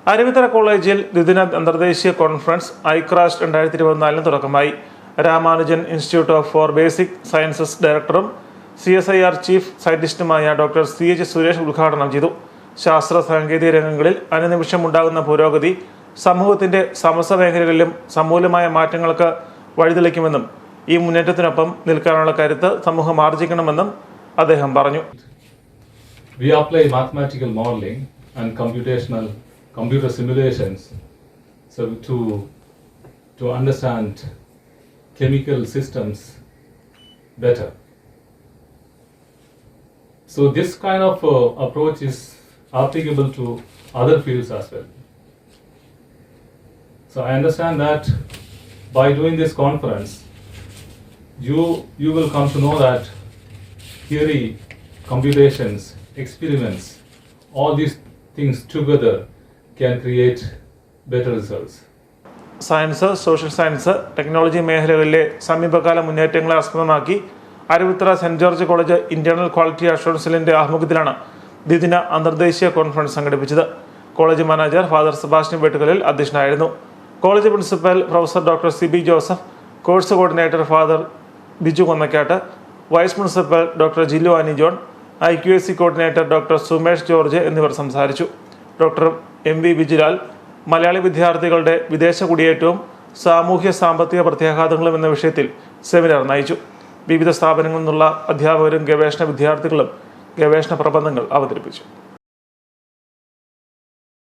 അരുവിത്തറ കോളേജിൽ ദ്വിദിന അന്തർദേശീയ കോൺഫറൻസ് ഐക്രാസ്റ്റ് 2024 തുടക്കമായി. Ramanujan Institute for Basic Sciences ഡയറക്ടറും CSIR ചീഫ് സയന്റിസ്റ്റുമായ ഡോക്ടർ CH സുരേഷ് ഉദ്ഘാടനം ചെയ്തു. ശാസ്ത്ര സാങ്കേതിക രംഗങ്ങളിൽ അനുനിമിഷം ഉണ്ടാകുന്ന പുരോഗതി സമൂഹത്തിന്റെ സമസ്ത മേഖലകളിലും സമൂലമായ മാറ്റങ്ങൾക്ക് വഴിതെളിക്കുമെന്നും ഈ മുന്നേറ്റത്തിനൊപ്പം നിൽക്കാനുള്ള കരുത്ത് സമൂഹം ആർജിക്കണമെന്നും അദ്ദേഹം പറഞ്ഞു. We apply mathematical modeling and computer simulations to understand chemical systems better. So this kind of approach is applicable to other fields as well. So I understand that by doing this conference, you will come to know that theory, computations, experiments, all these things together can create better results. Science, social science, technology മേഖലകളിലെ സമീപകാല മുന്നേറ്റങ്ങളെ ആസ്പദമാക്കി Aruvithura Saint George College internal quality assurance സെല്ലിന്റെ ആഭിമുഖ്യത്തിലാണ് ദ്വിദിന അന്തർദേശീയ conference സംഘടിപ്പിച്ചത്. College manager father Sebastian Vettukalil അധ്യക്ഷനായിരുന്നു. College principal professor doctor CB Joseph, course coordinator father Biju Konnakkatt, vice principal doctor Jillu Annie John, IQAC coordinator doctor Sumesh George എന്നിവർ സംസാരിച്ചു. ഡോക്ടർ MV വിജിലാൽ മലയാളി വിദ്യാർത്ഥികളുടെ വിദേശ കുടിയേറ്റവും സാമൂഹ്യ സാമ്പത്തിക പ്രത്യാഘാതങ്ങളും എന്ന വിഷയത്തിൽ സെമിനാർ നയിച്ചു. വിവിധ സ്ഥാപനങ്ങളിൽ നിന്നുള്ള അധ്യാപകരും ഗവേഷണ വിദ്യാർത്ഥികളും ഗവേഷണ പ്രബന്ധങ്ങൾ അവതരിപ്പിച്ചു.